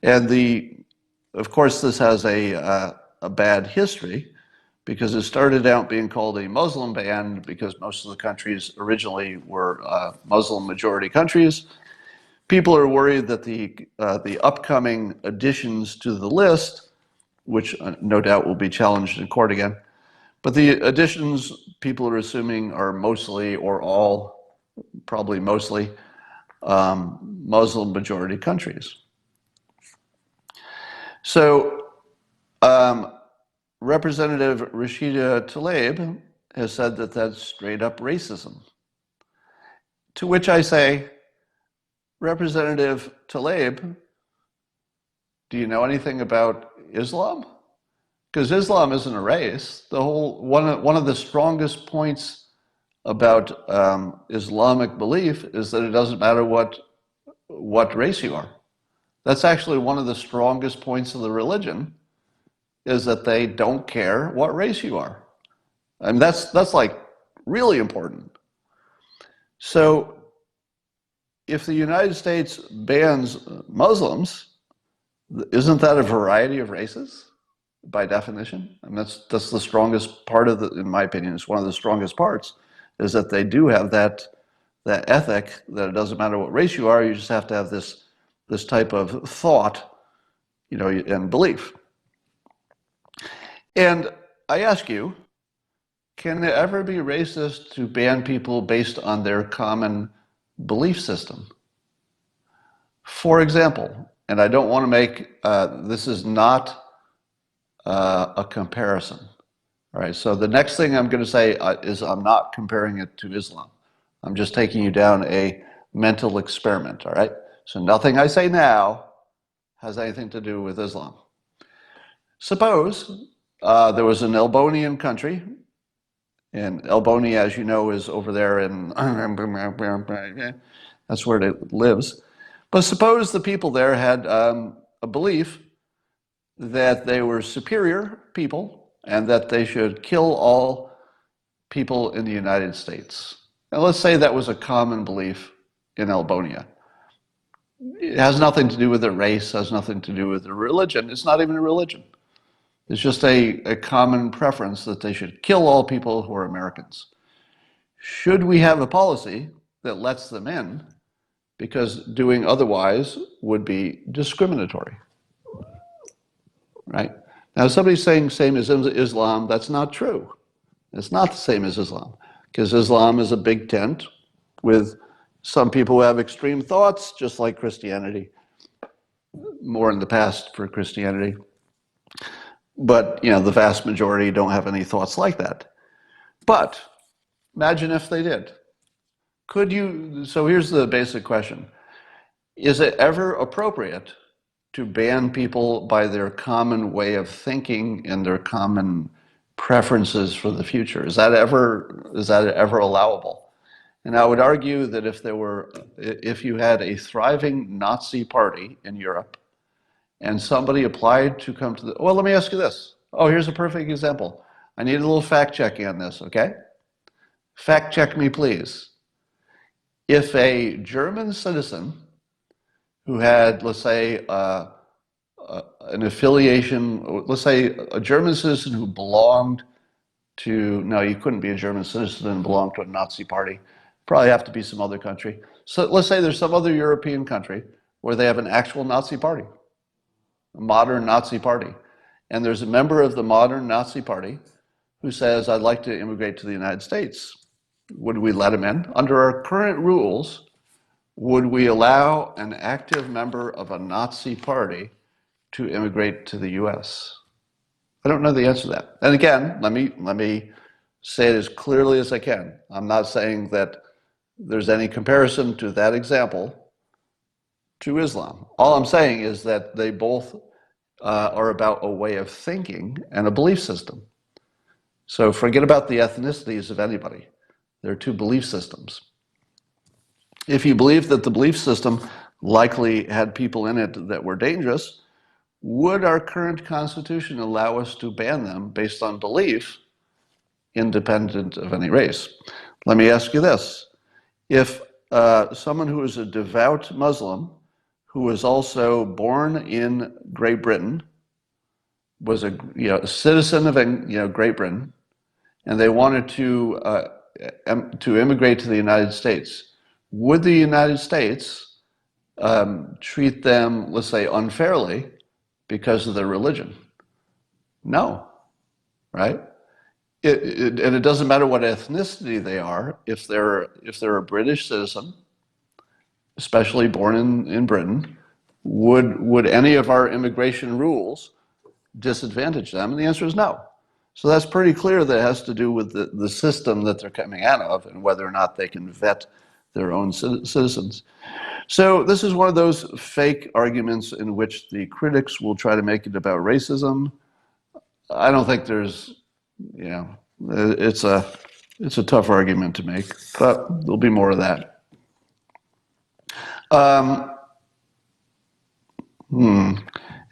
And of course, this has a bad history because it started out being called a Muslim ban because most of the countries originally were Muslim majority countries. People are worried that the upcoming additions to the list, which no doubt will be challenged in court again, but the additions people are assuming are mostly or all, probably mostly, Muslim majority countries. So Representative Rashida Tlaib has said that that's straight up racism. To which I say, Representative Tlaib, do you know anything about Islam? Because Islam isn't a race. One of the strongest points about Islamic belief is that it doesn't matter what race you are. That's actually one of the strongest points of the religion, is that they don't care what race you are. I mean, that's like really important. So if the United States bans Muslims, Isn't that a variety of races by definition? I mean, that's the strongest part of the, in my opinion, it's one of the strongest parts, is that they do have that ethic that it doesn't matter what race you are, you just have to have this type of thought, you know, and belief. And I ask you, can it ever be racist to ban people based on their common belief system? For example, and I don't want to make this is not a comparison. All right, so the next thing I'm going to say is I'm not comparing it to Islam. I'm just taking you down a mental experiment. All right, so nothing I say now has anything to do with Islam. Suppose there was an Elbonian country, and Elbonia, as you know, is over there in that's where it lives. But suppose the people there had a belief that they were superior people and that they should kill all people in the United States. And let's say that was a common belief in Elbonia. It has nothing to do with their race, has nothing to do with their religion. It's not even a religion. It's just a common preference that they should kill all people who are Americans. Should we have a policy that lets them in because doing otherwise would be discriminatory? Right? Now, somebody's saying same as Islam. That's not true. It's not the same as Islam, because Islam is a big tent with some people who have extreme thoughts, just like Christianity, more in the past for Christianity. But, you know, the vast majority don't have any thoughts like that. But imagine if they did. Could you, so here's the basic question. Is it ever appropriate to ban people by their common way of thinking and their common preferences for the future? Is that ever allowable? And I would argue that if you had a thriving Nazi party in Europe and somebody applied to come to well, let me ask you this. Oh, here's a perfect example. I need a little fact checking on this, okay? Fact check me, please. If a German citizen who had, let's say, an affiliation, let's say a German citizen who belonged to, no, you couldn't be a German citizen and belong to a Nazi party. Probably have to be some other country. So let's say there's some other European country where they have an actual Nazi party, a modern Nazi party. And there's a member of the modern Nazi party who says, I'd like to immigrate to the United States. Would we let him in? Under our current rules, would we allow an active member of a Nazi party to immigrate to the US? I don't know the answer to that. And again, let me say it as clearly as I can. I'm not saying that there's any comparison to that example to Islam. All I'm saying is that they both are about a way of thinking and a belief system. So forget about the ethnicities of anybody. They're two belief systems. If you believe that the belief system likely had people in it that were dangerous, would our current constitution allow us to ban them based on belief, independent of any race? Let me ask you this. If someone who is a devout Muslim, who was also born in Great Britain, was a citizen of Great Britain, and they wanted to immigrate to the United States, would the United States treat them, let's say, unfairly because of their religion? No, right? And it doesn't matter what ethnicity they are. If they're a British citizen, especially born in Britain, would any of our immigration rules disadvantage them? And the answer is no. So that's pretty clear that it has to do with the system that they're coming out of and whether or not they can vet their own citizens. So this is one of those fake arguments in which the critics will try to make it about racism. I don't think there's, it's a tough argument to make, but there'll be more of that.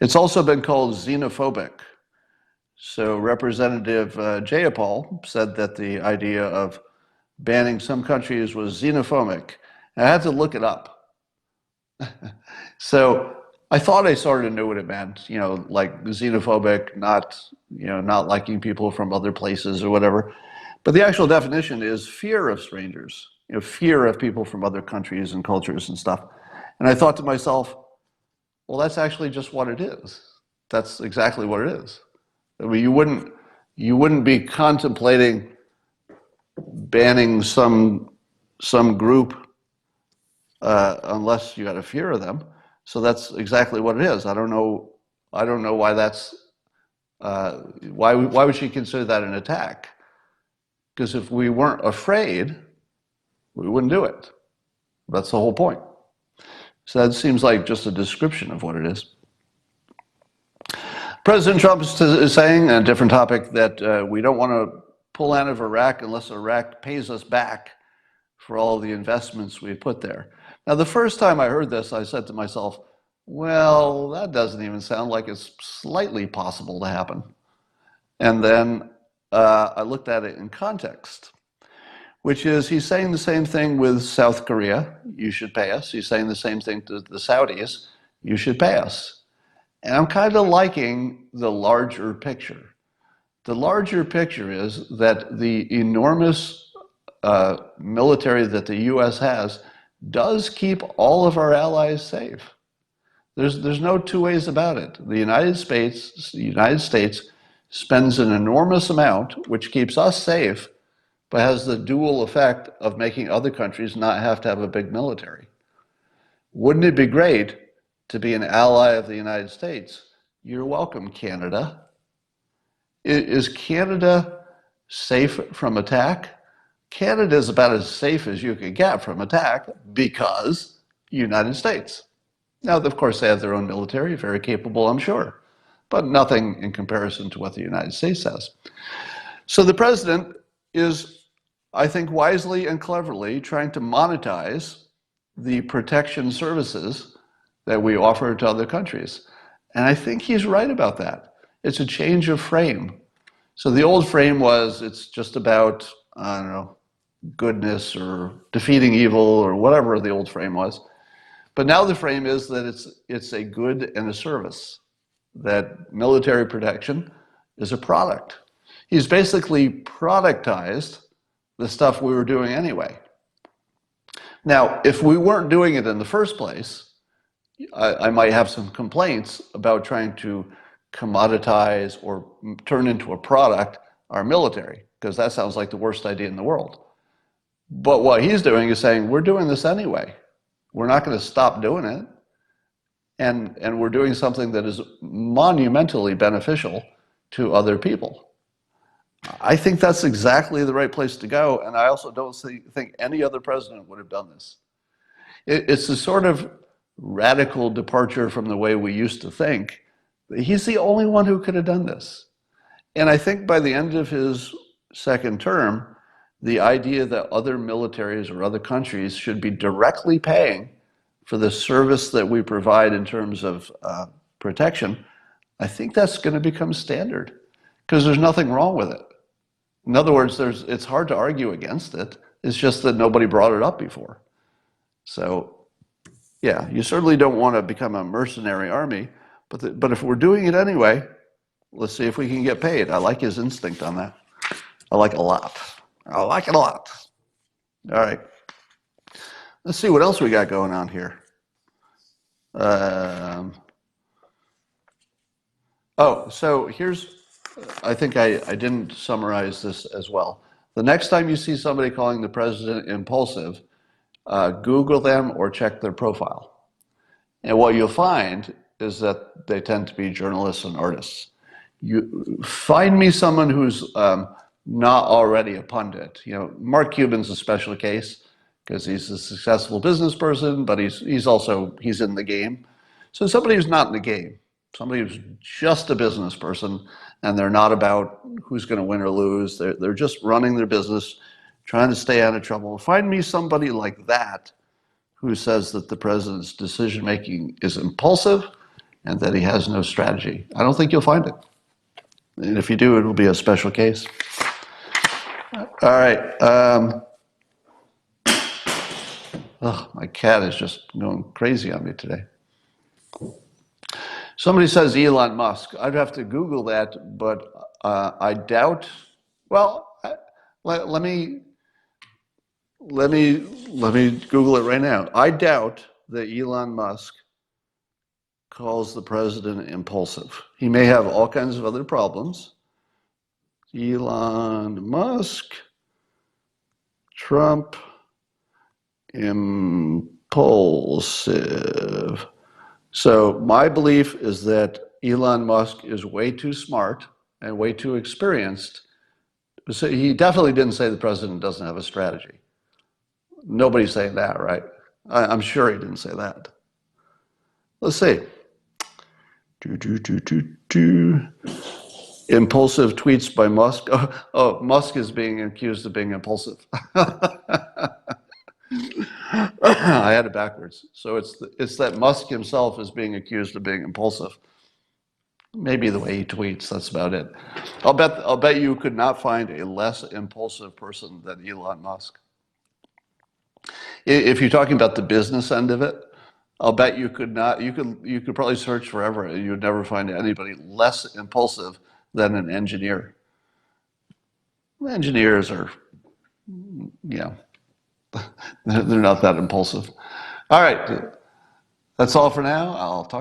It's also been called xenophobic. So Representative Jayapal said that the idea of banning some countries was xenophobic. I had to look it up. So I thought I sort of knew what it meant, you know, like xenophobic, not, you know, not liking people from other places or whatever. But the actual definition is fear of strangers, you know, fear of people from other countries and cultures and stuff. And I thought to myself, well, that's actually just what it is. That's exactly what it is. I mean, you wouldn't be contemplating banning some group unless you had a fear of them. So that's exactly what it is. I don't know why that's why would she consider that an attack? Because if we weren't afraid, we wouldn't do it. That's the whole point. So that seems like just a description of what it is. President Trump is saying, a different topic, that we don't want to pull out of Iraq unless Iraq pays us back for all the investments we put there. Now, the first time I heard this, I said to myself, well, that doesn't even sound like it's slightly possible to happen. And then I looked at it in context, which is he's saying the same thing with South Korea, you should pay us. He's saying the same thing to the Saudis, you should pay us. And I'm kind of liking the larger picture. The larger picture is that the enormous military that the US has does keep all of our allies safe. There's no two ways about it. The United States spends an enormous amount, which keeps us safe, but has the dual effect of making other countries not have to have a big military. Wouldn't it be great to be an ally of the United States? You're welcome, Canada. Is Canada safe from attack? Canada is about as safe as you could get from attack because United States. Now, of course, they have their own military, very capable, I'm sure, but nothing in comparison to what the United States has. So the president is, I think, wisely and cleverly trying to monetize the protection services that we offer to other countries. And I think he's right about that. It's a change of frame. So the old frame was it's just about, I don't know, goodness or defeating evil or whatever the old frame was. But now the frame is that it's a good and a service, that military protection is a product. He's basically productized the stuff we were doing anyway. Now, if we weren't doing it in the first place, I might have some complaints about trying to commoditize or turn into a product our military, because that sounds like the worst idea in the world. But what he's doing is saying, we're doing this anyway. We're not going to stop doing it. And we're doing something that is monumentally beneficial to other people. I think that's exactly the right place to go. And I also don't think any other president would have done this. It's a sort of radical departure from the way we used to think. He's the only one who could have done this. And I think by the end of his second term, the idea that other militaries or other countries should be directly paying for the service that we provide in terms of protection, I think that's going to become standard because there's nothing wrong with it. In other words, it's hard to argue against it. It's just that nobody brought it up before. So, yeah, you certainly don't want to become a mercenary army, but if we're doing it anyway, let's see if we can get paid. I like his instinct on that. I like it a lot. I like it a lot. All right. Let's see what else we got going on here. So here's, I think I didn't summarize this as well. The next time you see somebody calling the president impulsive, Google them or check their profile. And what you'll find is that they tend to be journalists and artists. You find me someone who's not already a pundit. You know, Mark Cuban's a special case because he's a successful business person, but he's in the game. So somebody who's not in the game, somebody who's just a business person, and they're not about who's going to win or lose. They're just running their business, trying to stay out of trouble. Find me somebody like that who says that the president's decision making is impulsive and that he has no strategy. I don't think you'll find it. And if you do, it will be a special case. All right. My cat is just going crazy on me today. Somebody says Elon Musk. I'd have to Google that, but I doubt. Well, let me Google it right now. I doubt that Elon Musk calls the president impulsive. He may have all kinds of other problems. Elon Musk, Trump, impulsive. So my belief is that Elon Musk is way too smart and way too experienced. So he definitely didn't say the president doesn't have a strategy. Nobody's saying that, right? I'm sure he didn't say that. Let's see. Impulsive tweets by Musk. Oh, Musk is being accused of being impulsive. I had it backwards. So it's that Musk himself is being accused of being impulsive. Maybe the way he tweets, that's about it. I'll bet you could not find a less impulsive person than Elon Musk. If you're talking about the business end of it, I'll bet you could not. You could probably search forever, and you'd never find anybody less impulsive than an engineer. Engineers are, yeah, they're not that impulsive. All right, that's all for now. I'll talk.